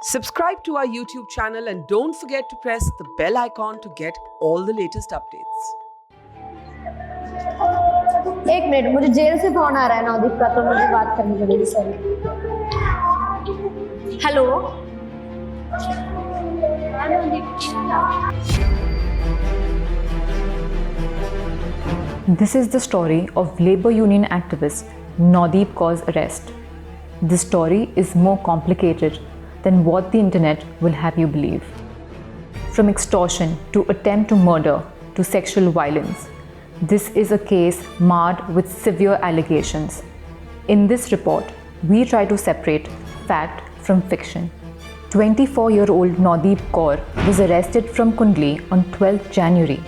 Subscribe to our YouTube channel and don't forget to press the bell icon to get all the latest updates. एक minute, मुझे jail से phone आ रहा है नवदीप का, तो मुझे बात करनी पड़ेगी sir. Hello. This is the story of labor union activist Navdeep Kaur's arrest. This story is more complicated than what the internet will have you believe. From extortion to attempt to murder to sexual violence, this is a case marred with severe allegations. In this report, we try to separate fact from fiction. 24-year-old Navdeep Kaur was arrested from Kundli on 12th January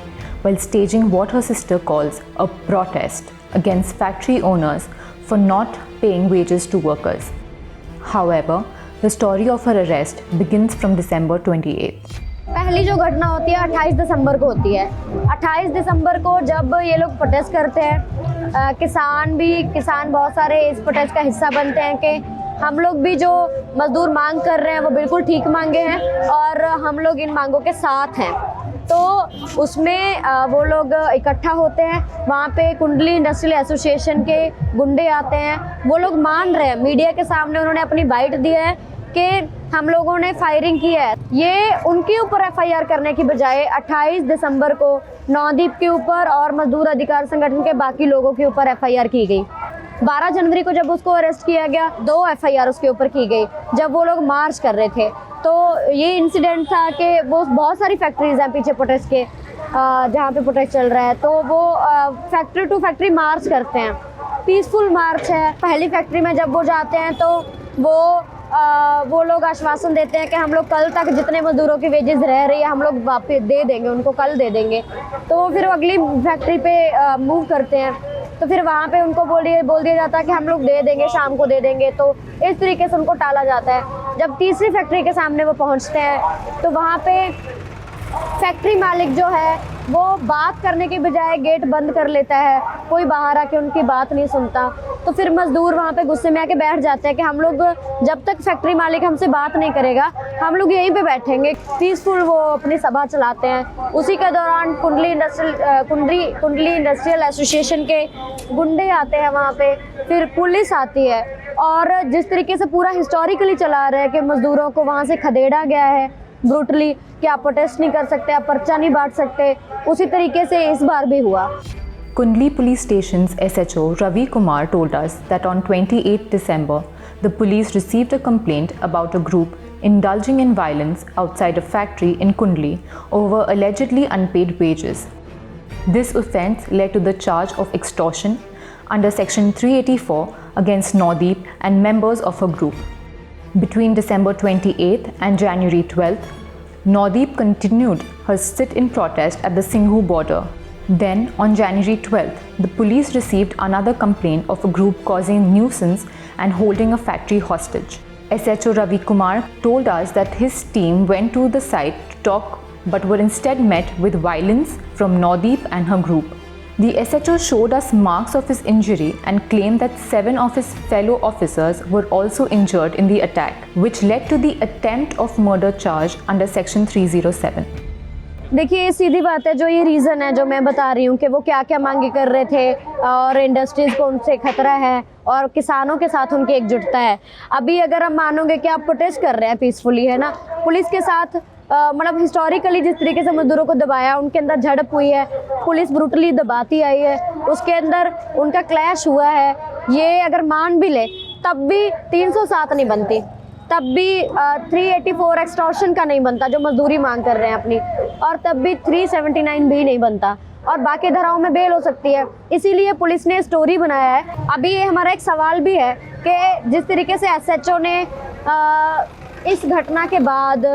while staging what her sister calls a protest against factory owners for not paying wages to workers. However, the story of her arrest begins from December 28th. पहली जो घटना होती है 28 दिसंबर को होती है। 28 दिसंबर को जब ये लोग प्रोटेस्ट करते हैं, किसान बहुत सारे इस प्रोटेस्ट का हिस्सा बनते हैं कि हम लोग भी जो मजदूर मांग कर रहे हैं वो बिल्कुल ठीक मांगे हैं और हम लोग इन मांगों के साथ हैं। तो उसमें वो लोग इकट्ठा होते हैं, वहाँ पे कुंडली इंडस्ट्रियल एसोसिएशन के गुंडे आते हैं। वो लोग मान रहे हैं, मीडिया के सामने उन्होंने अपनी बाइट दी है कि हम लोगों ने फायरिंग की है। ये उनके ऊपर एफआईआर करने की बजाय 28 दिसंबर को नवदीप के ऊपर और मजदूर अधिकार संगठन के बाकी लोगों के ऊपर एफआईआर की गई। 12 जनवरी को जब उसको अरेस्ट किया गया, 2 एफआईआर उसके ऊपर की गई जब वो लोग मार्च कर रहे थे। तो ये इंसिडेंट था कि वो बहुत सारी फैक्ट्रीज हैं पीछे प्रोटेस्ट के, जहाँ पे प्रोटेस्ट चल रहा है, तो वो फैक्ट्री टू फैक्ट्री मार्च करते हैं। पीसफुल मार्च है। पहली फैक्ट्री में जब वो जाते हैं तो वो लोग आश्वासन देते हैं कि हम लोग कल तक जितने मजदूरों की वेजेस रह रही है हम लोग वापस दे देंगे, उनको कल दे देंगे। तो वो फिर अगली फैक्ट्री पे मूव करते हैं, तो फिर वहाँ पे उनको बोल दिया जाता है कि हम लोग दे देंगे, शाम को दे देंगे। तो इस तरीके से उनको टाला जाता है। जब तीसरी फैक्ट्री के सामने वो पहुँचते हैं तो वहाँ पे फैक्ट्री मालिक जो है वो बात करने के बजाय गेट बंद कर लेता है, कोई बाहर आके उनकी बात नहीं सुनता। तो फिर मजदूर वहाँ पे गुस्से में आके बैठ जाते हैं कि हम लोग जब तक फैक्ट्री मालिक हमसे बात नहीं करेगा हम लोग यहीं पे बैठेंगे। पीसफुल वो अपनी सभा चलाते हैं। उसी के दौरान कुंडली इंडस्ट्रियल एसोसिएशन के गुंडे आते हैं वहाँ पे, फिर पुलिस आती है और जिस तरीके से पूरा हिस्टोरिकली चला रहा है कि मजदूरों को वहाँ से खदेड़ा गया है ब्रूटली कि आप प्रोटेस्ट नहीं कर सकते, आप पर्चा नहीं बांट सकते, उसी तरीके से इस बार भी हुआ। Kundli Police Station's SHO Ravi Kumar told us that on 28 December, the police received a complaint about a group indulging in violence outside a factory in Kundli over allegedly unpaid wages. This offence led to the charge of extortion under Section 384 against Navdeep and members of her group. Between December 28th and January 12th, Navdeep continued her sit-in protest at the Singhu border. Then, on January 12th, the police received another complaint of a group causing nuisance and holding a factory hostage. SHO Ravi Kumar told us that his team went to the site to talk but were instead met with violence from Navdeep and her group. The SHO showed us marks of his injury and claimed that 7 of his fellow officers were also injured in the attack, which led to the attempt of murder charge under Section 307. देखिए, सीधी बात है, जो ये reason है जो मैं बता रही हूँ कि वो क्या क्या मांगे कर रहे थे और इंडस्ट्रीज़ को उनसे खतरा है और किसानों के साथ उनकी एकजुटता है। अभी अगर हम मानोगे कि आप प्रोटेस्ट कर रहे हैं पीसफुली, है ना, पुलिस के साथ मतलब हिस्टोरिकली जिस तरीके से मजदूरों को दबाया, उनके अंदर झड़प हुई है, पुलिस ब्रूटली दबाती आई है, उसके अंदर उनका क्लैश हुआ है। ये अगर मान भी ले तब भी 307 नहीं बनती, तब भी 384 एक्सटॉर्शन का नहीं बनता जो मजदूरी मांग कर रहे हैं अपनी, और तब भी 379 भी नहीं बनता और बाकी धाराओं में बेल हो सकती है। इसीलिए पुलिस ने स्टोरी बनाया है। अभी ये हमारा एक सवाल भी है कि जिस तरीके से SHO ने इस घटना के बाद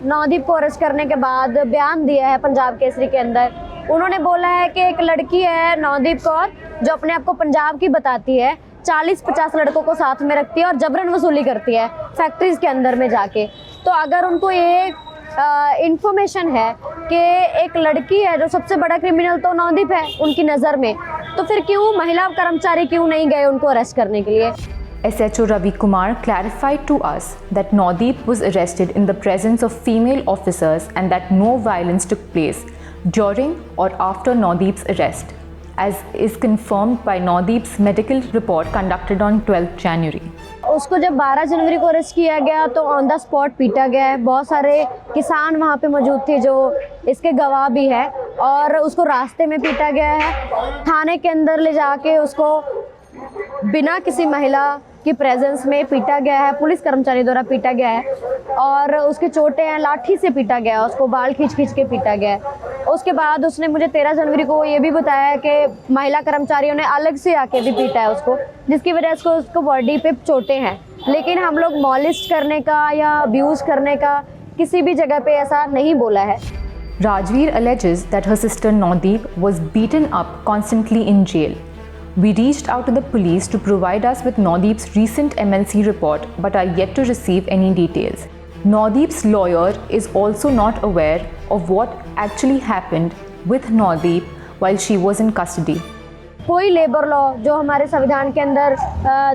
नवदीप को अरेस्ट करने के बाद बयान दिया है पंजाब केसरी के अंदर, उन्होंने बोला है कि एक लड़की है नवदीप कौर जो अपने आप को पंजाब की बताती है, 40-50 लड़कों को साथ में रखती है और जबरन वसूली करती है फैक्ट्रीज के अंदर में जाके। तो अगर उनको ये इंफॉर्मेशन है कि एक लड़की है जो सबसे बड़ा क्रिमिनल तो नवदीप है उनकी नज़र में, तो फिर क्यों महिला कर्मचारी क्यों नहीं गए उनको अरेस्ट करने के लिए? SHO Ravi Kumar clarified to us that Naudeep was arrested in the presence of female officers and that no violence took place during or after Naudeep's arrest, as is confirmed by Naudeep's medical report conducted on 12th January. उसको जब 12 जनवरी को arrest किया गया तो on the spot पीटा गया है। बहुत सारे किसान वहाँ पे मौजूद थे जो इसके गवाह भी है, और उसको रास्ते में पीटा गया है। थाने के अंदर ले जाके उसको बिना किसी महिला की प्रेजेंस में पीटा गया है, पुलिस कर्मचारी द्वारा पीटा गया है, और उसकी चोटें हैं, लाठी से पीटा गया है, उसको बाल खींच खींच के पीटा गया है। उसके बाद उसने मुझे 13 जनवरी को ये भी बताया कि महिला कर्मचारियों ने अलग से आके भी पीटा है उसको, जिसकी वजह से उसको बॉडी पे चोटें हैं। लेकिन हम लोग मॉलिस्ट करने का या अब्यूज़ करने का किसी भी जगह पे ऐसा नहीं बोला है। Rajveer alleges that her sister Naudeep was beaten up constantly in jail. We reached out to the police to provide us with Naudeep's recent MLC report but are yet to receive any details. Naudeep's lawyer is also not aware of what actually happened with Naudeep while she was in custody. कोई labour law जो हमारे संविधान के अंदर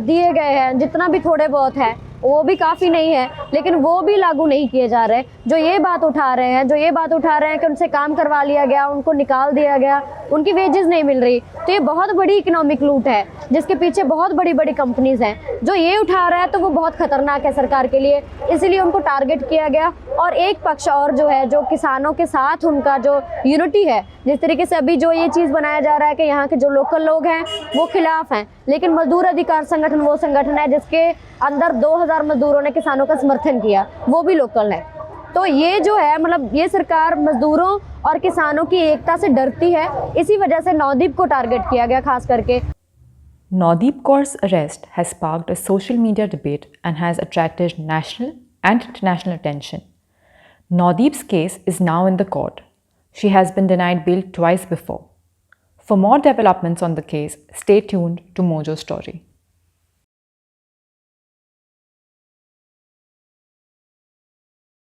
दिए गए हैं, जितना भी थोड़े बहुत है वो भी काफ़ी नहीं है, लेकिन वो भी लागू नहीं किए जा रहे। जो ये बात उठा रहे हैं कि उनसे काम करवा लिया गया, उनको निकाल दिया गया, उनकी वेजेस नहीं मिल रही, तो ये बहुत बड़ी इकोनॉमिक लूट है जिसके पीछे बहुत बड़ी बड़ी कंपनीज हैं। जो ये उठा रहा है तो वो बहुत खतरनाक है सरकार के लिए, इसीलिए उनको टारगेट किया गया। और एक पक्ष और जो है, जो किसानों के साथ उनका जो यूनिटी है, जिस तरीके से अभी जो ये चीज़ बनाया जा रहा है कि यहाँ के जो लोकल लोग हैं वो खिलाफ हैं, लेकिन मजदूर अधिकार संगठन वो संगठन है जिसके अंदर 2000 मजदूरों ने किसानों का समर्थन किया, वो भी लोकल है। तो ये जो है, मतलब ये सरकार मजदूरों और किसानों की एकता से डरती है, इसी वजह से नौदीप को टारगेट किया गया खास करके। Naudeep Kaur's arrest has sparked a social media debate and has attracted national and international attention. Naudeep's case is now in the court. She has been denied bail twice before. For more developments on the case, stay tuned to Mojo Story.